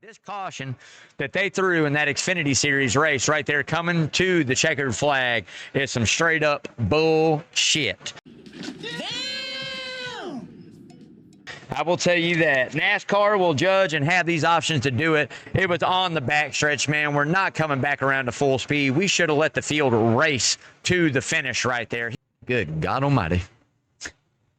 This caution that they threw in that Xfinity Series race right there coming to the checkered flag is some straight up bullshit. Damn! I will tell you that NASCAR will judge and have these options to do it. It was on the backstretch, man. We're not coming back around to full speed. We should have let the field race to the finish right there. Good God Almighty.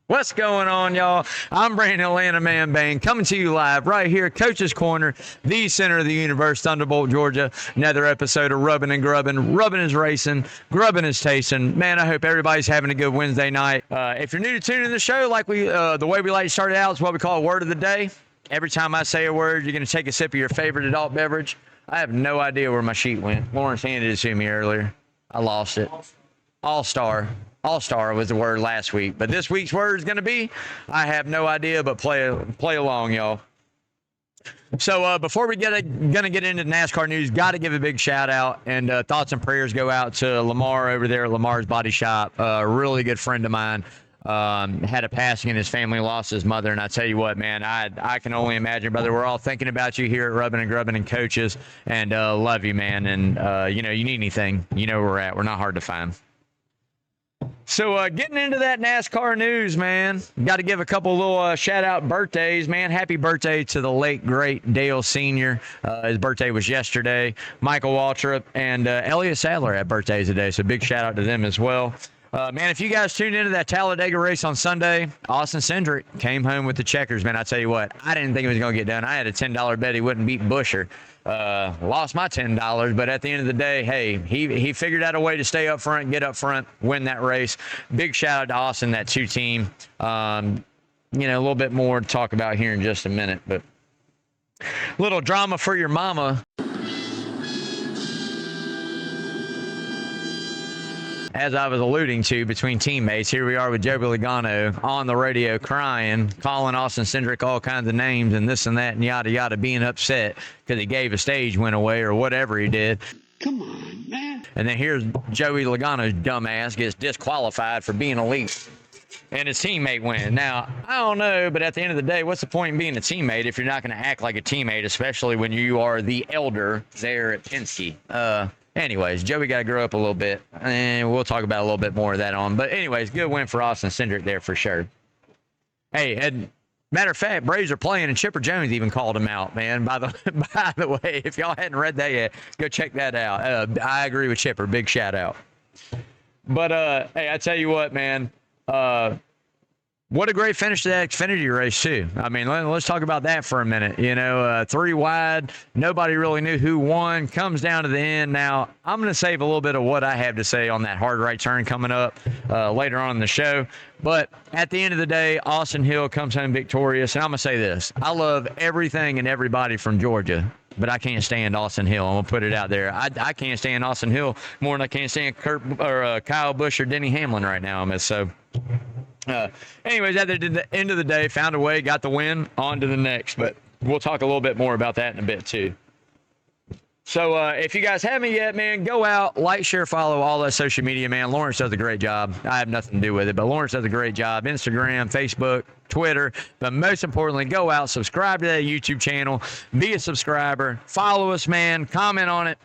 What's going on, y'all? I'm Brandon Atlanta Man Bang coming to you live right here, Coach's Corner, the center of the universe, Thunderbolt, Georgia. Another episode of Rubbin' and Grubbin'. Rubbin' is racing, grubbin' is tasting. Man, I hope everybody's having a good Wednesday night. If you're new to tuning in the show, like the way we like to start it out is what we call a word of the day. Every time I say a word, you're going to take a sip of your favorite adult beverage. I have no idea where my sheet went. Lawrence handed it to me earlier. I lost it. All-star. All-star was the word last week, but this week's word is going to be, I have no idea, but play along, y'all. So before we going to get into NASCAR news, got to give a big shout out and thoughts and prayers go out to Lamar over there at Lamar's Body Shop. A really good friend of mine. Had a passing and his family lost his mother, and I tell you what, man, I can only imagine, brother. We're all thinking about you here at Rubbin' and Grubbin' and Coaches, and love you, man. And you need anything, you know where we're at. We're not hard to find. So getting into that NASCAR news, man, got to give a couple little shout-out birthdays, man. Happy birthday to the late, great Dale Sr. His birthday was yesterday. Michael Waltrip and Elliott Sadler had birthdays today, so big shout-out to them as well. Man, if you guys tuned into that Talladega race on Sunday, Austin Cindric came home with the checkers, man. I tell you what, I didn't think it was going to get done. I had a $10 bet he wouldn't beat Buescher. Lost my $10, but at the end of the day, hey, he figured out a way to stay up front, get up front, win that race. Big shout out to Austin, that 2 team. A little bit more to talk about here in just a minute, but little drama for your mama. As I was alluding to, between teammates, here we are with Jeb Burton on the radio crying, calling Austin Cindric all kinds of names and this and that and yada yada, being upset because he gave a stage win away or whatever he did. Come on, man. And then here's Joey Logano's dumbass gets disqualified for being elite. And his teammate wins. Now, I don't know, but at the end of the day, what's the point in being a teammate if you're not going to act like a teammate, especially when you are the elder there at Penske? Anyways, Joey got to grow up a little bit, and we'll talk about a little bit more of that on. But anyways, good win for Austin Cindric there for sure. Hey, and matter of fact, Braves are playing, and Chipper Jones even called him out, man. By the way, if y'all hadn't read that yet, go check that out. I agree with Chipper. Big shout out. But, hey, I tell you what, man. What a great finish to that Xfinity race, too. I mean, let's talk about that for a minute. 3 wide. Nobody really knew who won. Comes down to the end. Now, I'm going to save a little bit of what I have to say on that hard right turn coming up later on in the show. But at the end of the day, Austin Hill comes home victorious. And I'm going to say this. I love everything and everybody from Georgia, but I can't stand Austin Hill. I'm going to put it out there. I can't stand Austin Hill more than I can't stand Kyle Busch or Denny Hamlin right now. Anyways, at the end of the day, found a way, got the win, on to the next. But we'll talk a little bit more about that in a bit, too. So if you guys haven't yet, man, go out, like, share, follow all that social media, man. Lawrence does a great job. I have nothing to do with it, but Lawrence does a great job. Instagram, Facebook, Twitter. But most importantly, go out, subscribe to that YouTube channel, be a subscriber, follow us, man, comment on it.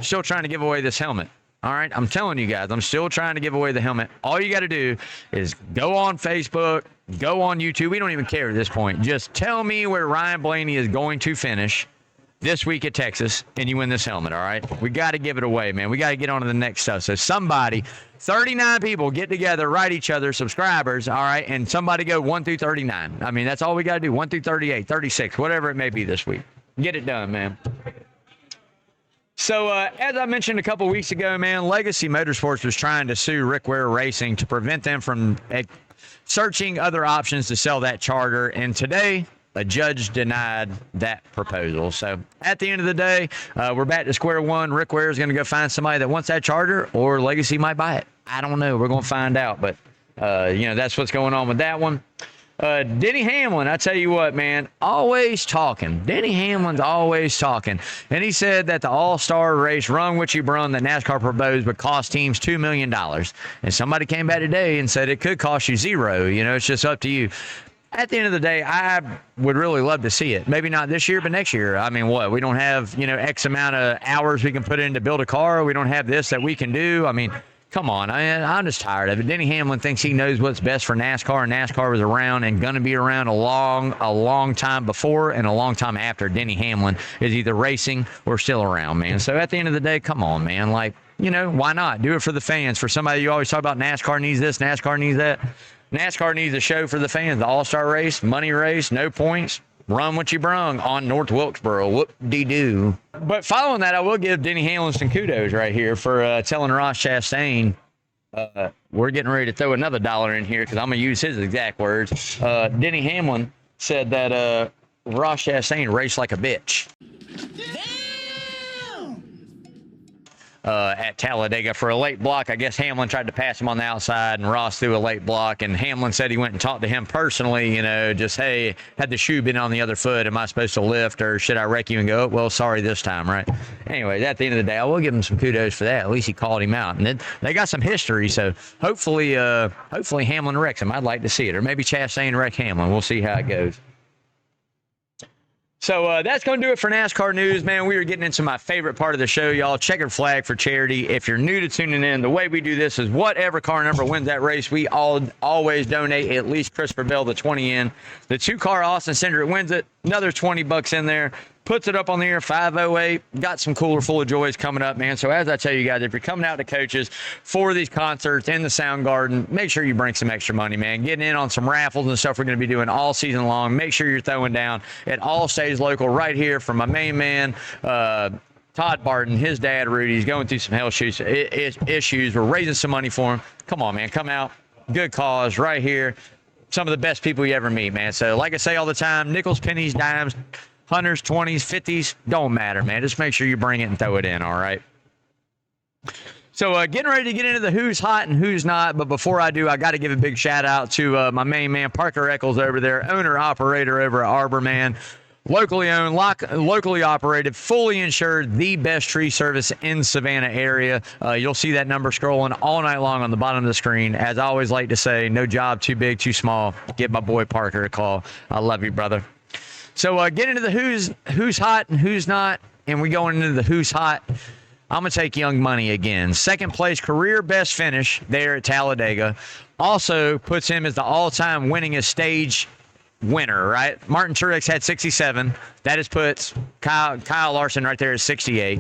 Still trying to give away this helmet. All right, I'm telling you guys, I'm still trying to give away the helmet. All you got to do is go on Facebook, go on YouTube. We don't even care at this point. Just tell me where Ryan Blaney is going to finish this week at Texas, and you win this helmet, all right? We got to give it away, man. We got to get on to the next stuff. So somebody, 39 people, get together, write each other, subscribers, all right, and somebody go 1 through 39. I mean, that's all we got to do, 1 through 38, 36, whatever it may be this week. Get it done, man. So, as I mentioned a couple weeks ago, man, Legacy Motorsports was trying to sue Rick Ware Racing to prevent them from searching other options to sell that charter. And today, a judge denied that proposal. So, at the end of the day, we're back to square one. Rick Ware is going to go find somebody that wants that charter, or Legacy might buy it. I don't know. We're going to find out. But, that's what's going on with that one. Denny Hamlin, I tell you what, man, always talking. Denny Hamlin's always talking. And he said that the all-star race run which he brung that NASCAR proposed would cost teams $2 million. And somebody came back today and said it could cost you $0. It's just up to you. at the end of the day, I would really love to see it. Maybe not this year, but next year. I mean, what? We don't have, X amount of hours we can put in to build a car. We don't have this that we can do. I mean, come on. I'm just tired of it. Denny Hamlin thinks he knows what's best for NASCAR, and NASCAR was around and going to be around a long time before and a long time after Denny Hamlin is either racing or still around, man. So at the end of the day, come on, man. Like, why not? Do it for the fans. For somebody you always talk about NASCAR needs this, NASCAR needs that. NASCAR needs a show for the fans. The All-Star race, money race, no points. Run what you brung on North Wilkesboro. Whoop-de-doo. But following that, I will give Denny Hamlin some kudos right here for telling Ross Chastain, we're getting ready to throw another dollar in here because I'm going to use his exact words. Denny Hamlin said that Ross Chastain raced like a bitch. At Talladega for a late block. I guess Hamlin tried to pass him on the outside, and Ross threw a late block, and Hamlin said he went and talked to him personally, just, hey, had the shoe been on the other foot, am I supposed to lift, or should I wreck you and go, oh, well, sorry this time, right? Anyway, at the end of the day, I will give him some kudos for that. At least he called him out, and then they got some history, so hopefully Hamlin wrecks him. I'd like to see it, or maybe Chastain wreck Hamlin. We'll see how it goes. So that's going to do it for NASCAR news, man. We are getting into my favorite part of the show, y'all. Checkered flag for charity. If you're new to tuning in, the way we do this is whatever car number wins that race, we always donate at least Christopher Bell the 20 in. The 2-car Austin Cindric wins it, another $20 in there. Puts it up on the air, 508. Got some cooler full of joys coming up, man. So as I tell you guys, if you're coming out to Coaches for these concerts in the Soundgarden, make sure you bring some extra money, man. Getting in on some raffles and stuff we're going to be doing all season long. Make sure you're throwing down. It all stays local right here from my main man, Todd Barton, his dad, Rudy. He's going through some health issues. We're raising some money for him. Come on, man. Come out. Good cause right here. Some of the best people you ever meet, man. So like I say all the time, nickels, pennies, dimes, 100s, 20s, 50s, don't matter, man. Just make sure you bring it and throw it in, all right? So getting ready to get into the who's hot and who's not, but before I do, I got to give a big shout-out to my main man, Parker Eccles over there, owner-operator over at Arbor, man. Locally owned, locally operated, fully insured, the best tree service in Savannah area. You'll see that number scrolling all night long on the bottom of the screen. As I always like to say, no job too big, too small. Give my boy Parker a call. I love you, brother. So get into the who's hot and who's not, and we going into the who's hot. I'm going to take Young Money again. Second place, career best finish there at Talladega. Also puts him as the all-time winningest stage winner, right? Martin Truex had 67. That has put Kyle Larson right there at 68.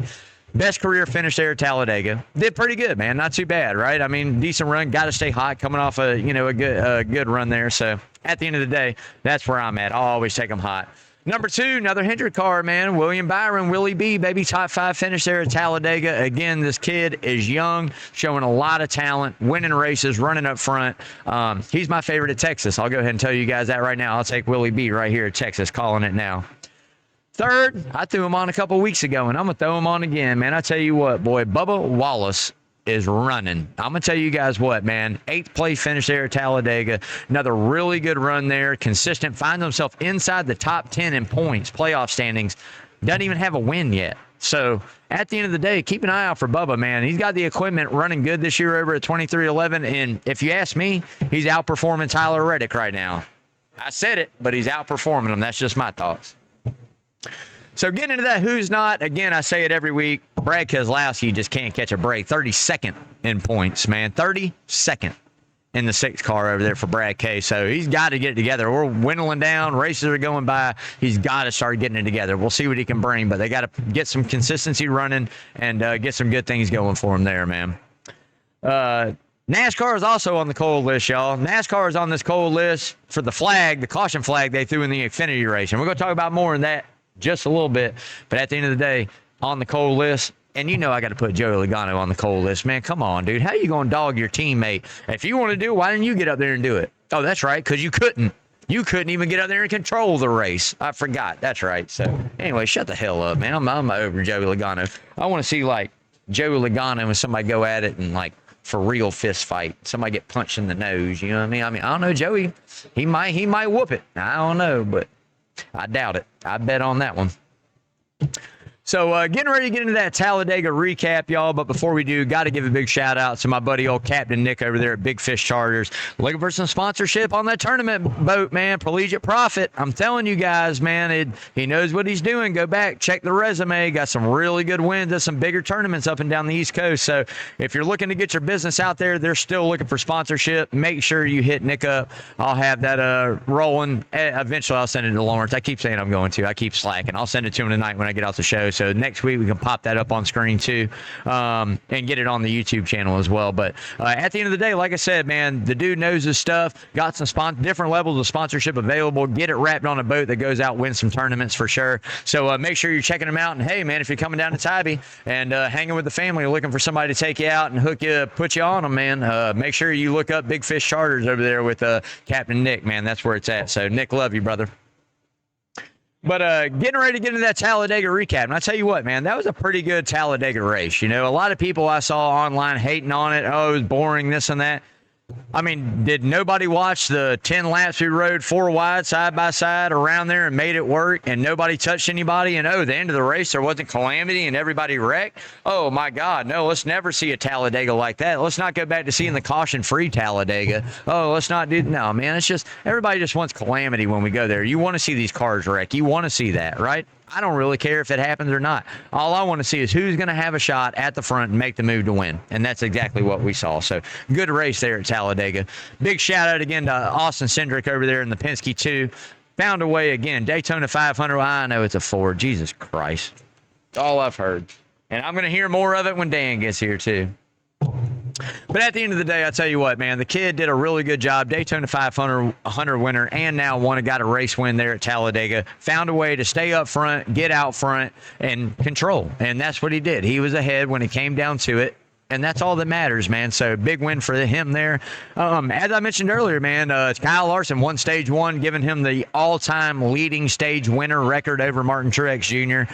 Best career finish there at Talladega. Did pretty good, man. Not too bad, right? I mean, decent run. Got to stay hot coming off a good run there. So at the end of the day, that's where I'm at. I'll always take them hot. Number 2, another Hendrick car, man. William Byron, Willie B, baby, top 5 finish there at Talladega. Again, this kid is young, showing a lot of talent, winning races, running up front. He's my favorite at Texas. I'll go ahead and tell you guys that right now. I'll take Willie B right here at Texas, calling it now. Third, I threw him on a couple weeks ago, and I'm going to throw him on again, man. I tell you what, boy, Bubba Wallace is running. I'm going to tell you guys what, man. 8th place finish there at Talladega. Another really good run there. Consistent. Finds himself inside the top 10 in points, playoff standings. Doesn't even have a win yet. So at the end of the day, keep an eye out for Bubba, man. He's got the equipment running good this year over at 2311. And if you ask me, he's outperforming Tyler Reddick right now. I said it, but he's outperforming him. That's just my thoughts. So getting into that who's not, again, I say it every week, Brad Keselowski just can't catch a break. 32nd in points, man. 32nd in the 6th car over there for Brad K. So he's got to get it together. We're dwindling down. Races are going by. He's got to start getting it together. We'll see what he can bring, but they got to get some consistency running and get some good things going for him there, man. NASCAR is also on the cold list, y'all. NASCAR is on this cold list for the flag, the caution flag they threw in the Xfinity race. And we're going to talk about more on that just a little bit. But at the end of the day, on the cold list, and you know I got to put Joey Logano on the cold list, man. Come on, dude. How you going to dog your teammate? If you want to do it, why didn't you get up there and do it? Oh, that's right, because you couldn't. You couldn't even get up there and control the race. I forgot. That's right. So, anyway, shut the hell up, man. I'm over Joey Logano. I want to see, like, Joey Logano and somebody go at it and, like, for real fist fight. Somebody get punched in the nose, you know what I mean? I don't know, Joey. He might whoop it. I don't know, but I doubt it. I bet on that one. So getting ready to get into that Talladega recap, y'all. But before we do, got to give a big shout out to my buddy old Captain Nick over there at Big Fish Charters. Looking for some sponsorship on that tournament boat, man. Collegiate Profit. I'm telling you guys, man, he knows what he's doing. Go back, check the resume. Got some really good wins at some bigger tournaments up and down the East Coast. So if you're looking to get your business out there, they're still looking for sponsorship. Make sure you hit Nick up. I'll have that rolling. Eventually, I'll send it to Lawrence. I keep saying I'm going to. I keep slacking. I'll send it to him tonight when I get off the show. So next week we can pop that up on screen too, and get it on the YouTube channel as well. But at the end of the day, like I said, man, the dude knows his stuff. Got some different levels of sponsorship available. Get it wrapped on a boat that goes out, win some tournaments for sure. So make sure you're checking him out. And hey, man, if you're coming down to Tybee and hanging with the family, looking for somebody to take you out and put you on them, man, make sure you look up Big Fish Charters over there with Captain Nick, man. That's where it's at. So Nick, love you, brother. But getting ready to get into that Talladega recap. And I tell you what, man, that was a pretty good Talladega race. You know, a lot of people I saw online hating on it. Oh, it was boring, this and that. I mean, did nobody watch the 10 laps we rode 4 wide side by side around there and made it work and nobody touched anybody? And, the end of the race, there wasn't calamity and everybody wrecked? Oh, my God. No, let's never see a Talladega like that. Let's not go back to seeing the caution-free Talladega. Oh, let's not do – no, man. It's just – everybody just wants calamity when we go there. You want to see these cars wreck. You want to see that, right? I don't really care if it happens or not. All I want to see is who's going to have a shot at the front and make the move to win. And that's exactly what we saw. So good race there at Talladega. Big shout out again to Austin Cindric over there in the Penske 2. Found a way again. Daytona 500. Well, I know it's a Ford. Jesus Christ. All I've heard. And I'm going to hear more of it when Dan gets here too. But at the end of the day, I tell you what, man, the kid did a really good job. Daytona 500 winner, and now got a race win there at Talladega. Found a way to stay up front, get out front, and control. And that's what he did. He was ahead when it came down to it. And that's all that matters, man. So big win for him there. As I mentioned earlier, man, Kyle Larson won stage 1, giving him the all-time leading stage winner record over Martin Truex Jr.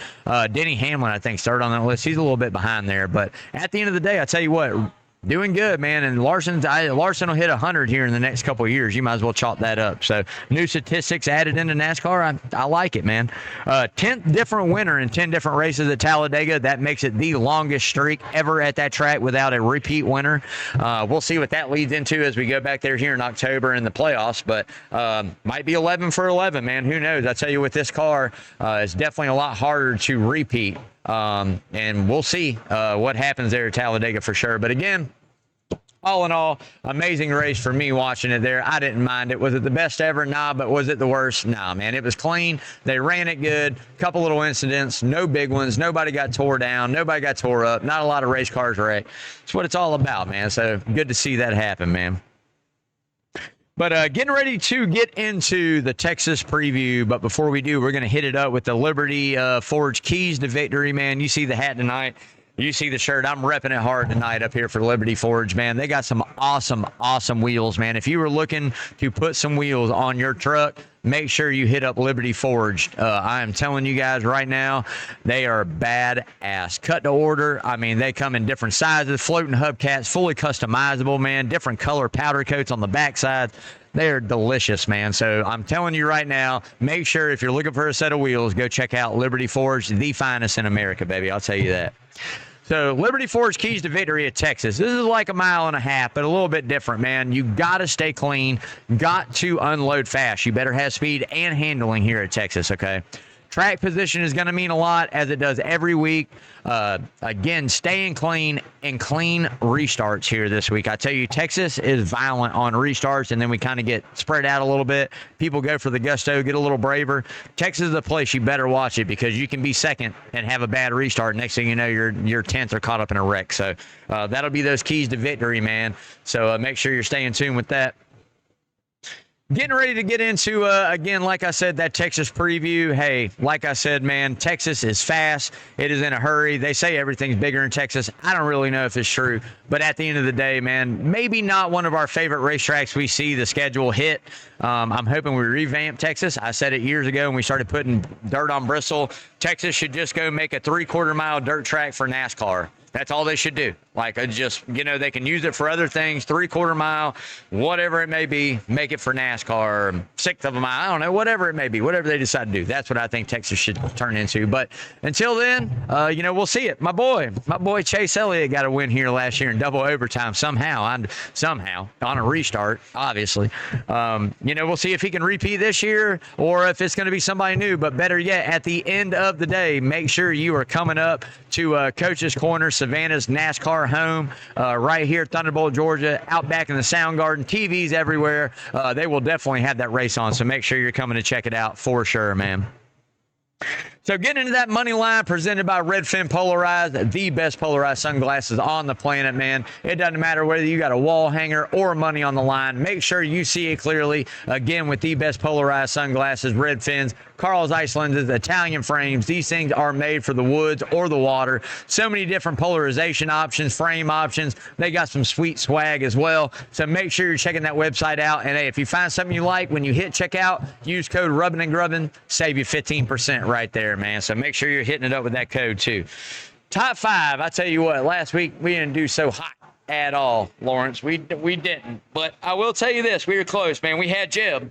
Denny Hamlin, I think, started on that list. He's a little bit behind there. But at the end of the day, I tell you what, doing good, man. And Larson will hit 100 here in the next couple of years. You might as well chalk that up. So new statistics added into NASCAR. I like it, man. 10th different winner in 10 different races at Talladega. That makes it the longest streak ever at that track without a repeat winner. We'll see what that leads into as we go back there here in October in the playoffs. But might be 11 for 11, man. Who knows? I tell you, with this car, it's definitely a lot harder to repeat. And we'll see what happens there at Talladega for sure. But again, all in all, amazing race for me watching it there. I didn't mind it. Was it the best ever? Nah, but was it the worst? Nah, man. It was clean. They ran it good. Couple little incidents. No big ones. Nobody got tore down. Nobody got tore up. Not a lot of race cars wrecked. It's what it's all about, man. So good to see that happen, man. But getting ready to get into the Texas preview. But before we do, we're going to hit it up with the Liberty Forge keys to victory, man. You see the hat tonight. You see the shirt. I'm repping it hard tonight up here for Liberty Forge, man. They got some awesome, awesome wheels, man. If you were looking to put some wheels on your truck, make sure you hit up Liberty Forged. I am telling you guys right now, they are badass. Cut to order. I mean, they come in different sizes, floating hubcaps, fully customizable, man. Different color powder coats on the backside. They're delicious, man. So I'm telling you right now, make sure if you're looking for a set of wheels, go check out Liberty Forged, the finest in America, baby. I'll tell you that. So Liberty Forge keys to victory at Texas. This is like a mile and a half, but a little bit different, man. You got to stay clean. Got to unload fast. You better have speed and handling here at Texas, okay? Track position is going to mean a lot, as it does every week. Again, staying clean and clean restarts here this week. I tell you, Texas is violent on restarts, and then we kind of get spread out a little bit. People go for the gusto, get a little braver. Texas is a place you better watch it, because you can be second and have a bad restart. Next thing you know, your 10th are caught up in a wreck. So that'll be those keys to victory, man. So make sure you're staying tuned with that. Getting ready to get into, again, like I said, that Texas preview. Hey, like I said, man, Texas is fast. It is in a hurry. They say everything's bigger in Texas. I don't really know if it's true. But at the end of the day, man, maybe not one of our favorite racetracks we see the schedule hit. I'm hoping we revamp Texas. I said it years ago when we started putting dirt on Bristol. Texas should just go make a 3/4 mile dirt track for NASCAR. That's all they should do. Like, just, they can use it for other things, 3/4 mile, whatever it may be, make it for NASCAR, 1/6 of a mile, I don't know, whatever it may be, whatever they decide to do. That's what I think Texas should turn into. But until then, we'll see it. My boy Chase Elliott got a win here last year in double overtime somehow on a restart, obviously. We'll see if he can repeat this year or if it's going to be somebody new. But better yet, at the end of the day, make sure you are coming up to Coach's Corner, Savannah's NASCAR home, right here, Thunderbolt, Georgia, out back in the Sound Garden. TVs everywhere. They will definitely have that race on, so make sure you're coming to check it out for sure, man. So getting into that money line presented by Redfin Polarized, the best polarized sunglasses on the planet, man. It doesn't matter whether you got a wall hanger or money on the line. Make sure you see it clearly. Again, with the best polarized sunglasses, Redfins, Carl's Ice lenses, Italian frames. These things are made for the woods or the water. So many different polarization options, frame options. They got some sweet swag as well. So make sure you're checking that website out. And hey, if you find something you like, when you hit checkout, use code Rubbin' and Grubbin, save you 15% right there, man. So make sure you're hitting it up with that code too. Top 5, I tell you what, last week we didn't do so hot at all, Lawrence. We didn't. But I will tell you this, we were close, man. We had Jeb.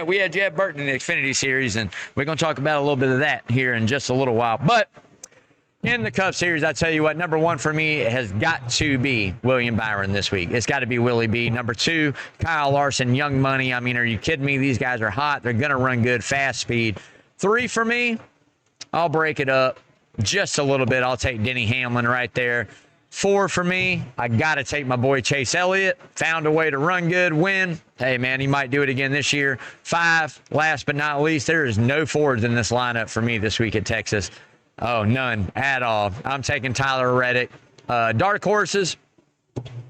We had Jeb Burton in the Xfinity Series, and we're going to talk about a little bit of that here in just a little while. But in the Cup Series, I tell you what, number 1 for me has got to be William Byron this week. It's got to be Willie B. Number 2, Kyle Larson, Young Money. I mean, are you kidding me? These guys are hot. They're going to run good, fast speed. 3 for me, I'll break it up just a little bit. I'll take Denny Hamlin right there. 4 for me, I got to take my boy Chase Elliott. Found a way to run good, win. Hey, man, he might do it again this year. 5, last but not least, there is no Fords in this lineup for me this week at Texas. Oh, none at all. I'm taking Tyler Reddick. Dark horses,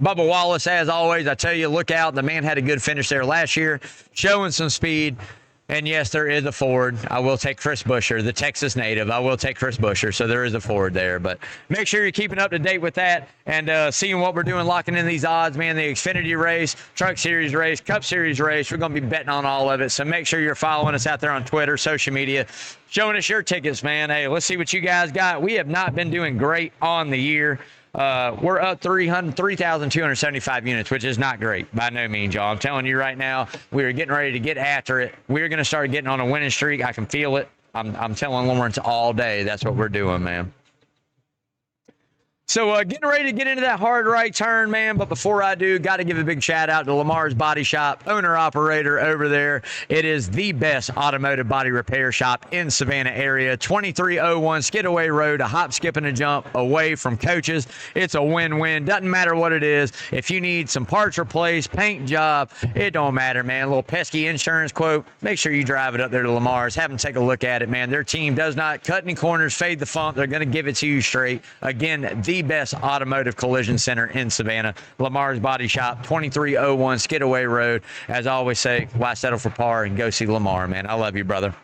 Bubba Wallace, as always. I tell you, look out. The man had a good finish there last year, showing some speed. And yes, there is a Ford. I will take Chris Buescher, the Texas native. I will take Chris Buescher, so there is a Ford there. But make sure you're keeping up to date with that and seeing what we're doing, locking in these odds, man. The Xfinity race, Truck Series race, Cup Series race. We're going to be betting on all of it. So make sure you're following us out there on Twitter, social media, showing us your tickets, man. Hey, let's see what you guys got. We have not been doing great on the year. We're up 3,275 units, which is not great by no means, y'all. I'm telling you right now, we are getting ready to get after it. We're going to start getting on a winning streak. I can feel it. I'm telling Lawrence all day. That's what we're doing, man. So getting ready to get into that hard right turn, man. But before I do, got to give a big shout out to Lamar's Body Shop, owner-operator over there. It is the best automotive body repair shop in Savannah area. 2301 Skidaway Road, a hop, skip, and a jump away from Coaches. It's a win-win. Doesn't matter what it is. If you need some parts replaced, paint job, it don't matter, man. A little pesky insurance quote, make sure you drive it up there to Lamar's. Have them take a look at it, man. Their team does not cut any corners, fade the funk. They're going to give it to you straight. Again, the best automotive collision center in Savannah. Lamar's Body Shop, 2301 Skidaway Road. As I always say, why settle for par and go see Lamar, man. I love you, brother.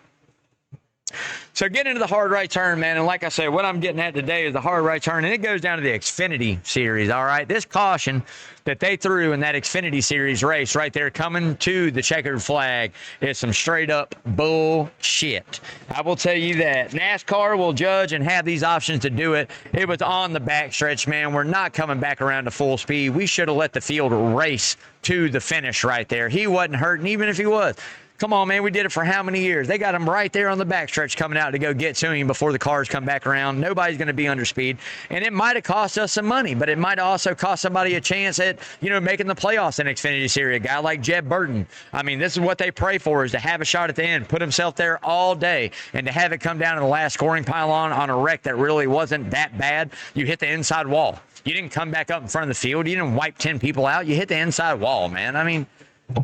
So get into the hard right turn, man. And like I said, what I'm getting at today is the hard right turn, and it goes down to the Xfinity Series, all right? This caution that they threw in that Xfinity Series race right there coming to the checkered flag is some straight up bullshit. I will tell you that. NASCAR will judge and have these options to do it. It was on the backstretch, man. We're not coming back around to full speed. We should have let the field race to the finish right there. He wasn't hurting, even if he was. Come on, man. We did it for how many years? They got him right there on the backstretch coming out to go get to him before the cars come back around. Nobody's going to be under speed. And it might have cost us some money, but it might also cost somebody a chance at, making the playoffs in Xfinity Series. A guy like Jeb Burton. I mean, this is what they pray for, is to have a shot at the end, put himself there all day, and to have it come down to the last scoring pylon on a wreck that really wasn't that bad. You hit the inside wall. You didn't come back up in front of the field. You didn't wipe 10 people out. You hit the inside wall, man. I mean,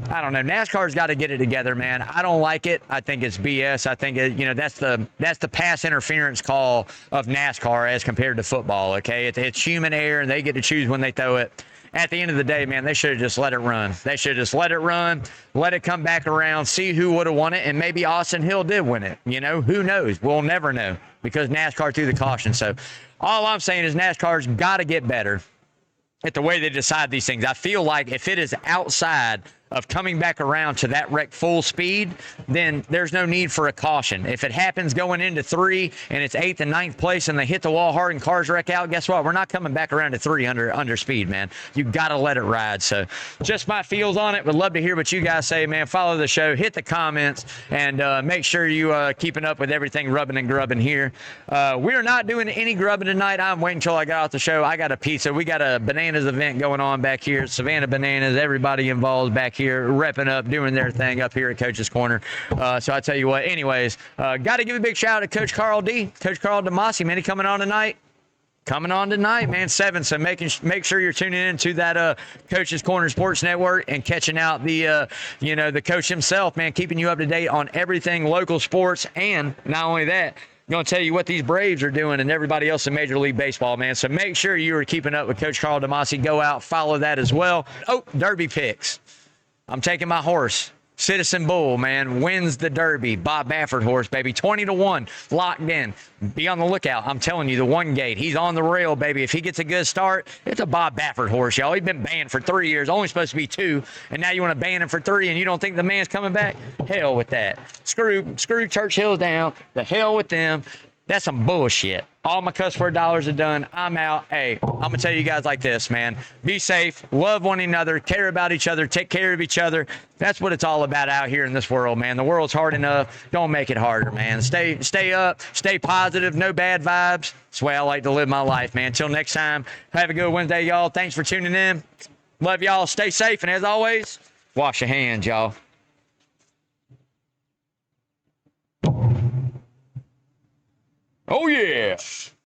I don't know. NASCAR's got to get it together, man. I don't like it. I think it's BS. I think that's the pass interference call of NASCAR as compared to football. Okay, it's human error, and they get to choose when they throw it. At the end of the day, man, they should have just let it run. They should have just let it run, let it come back around, see who would have won it, and maybe Austin Hill did win it. Who knows? We'll never know because NASCAR threw the caution. So all I'm saying is NASCAR's got to get better at the way they decide these things. I feel like if it is outside of coming back around to that wreck full speed, then there's no need for a caution. If it happens going into 3 and it's 8th and 9th place and they hit the wall hard and cars wreck out, guess what? We're not coming back around to 3 under speed, man. You got to let it ride. So just my feels on it. Would love to hear what you guys say, man. Follow the show, hit the comments, and make sure you keeping up with everything rubbing and grubbing here. We are not doing any grubbing tonight. I'm waiting until I got off the show. I got a pizza. We got a bananas event going on back here. Savannah Bananas, everybody involved back here, repping up, doing their thing up here at Coach's Corner. So I tell you what, anyways, got to give a big shout out to Coach Carl D. Coach Carl DeMasi, man, he coming on tonight. Coming on tonight, man, 7. So make sure you're tuning in to that Coach's Corner Sports Network and catching out the the coach himself, man, keeping you up to date on everything local sports. And not only that, going to tell you what these Braves are doing and everybody else in Major League Baseball, man. So make sure you are keeping up with Coach Carl DeMasi. Go out, follow that as well. Oh, Derby picks. I'm taking my horse. Citizen Bull, man, wins the Derby. Bob Baffert horse, baby. 20-1, locked in. Be on the lookout. I'm telling you, the 1 gate. He's on the rail, baby. If he gets a good start, it's a Bob Baffert horse, y'all. He's been banned for 3 years. Only supposed to be 2, and now you want to ban him for 3, and you don't think the man's coming back? Hell with that. Screw Churchill's down. The hell with them. That's some bullshit. All my cuss word dollars are done. I'm out. Hey, I'm going to tell you guys like this, man. Be safe. Love one another. Care about each other. Take care of each other. That's what it's all about out here in this world, man. The world's hard enough. Don't make it harder, man. Stay up. Stay positive. No bad vibes. That's the way I like to live my life, man. Until next time, have a good Wednesday, y'all. Thanks for tuning in. Love y'all. Stay safe. And as always, wash your hands, y'all.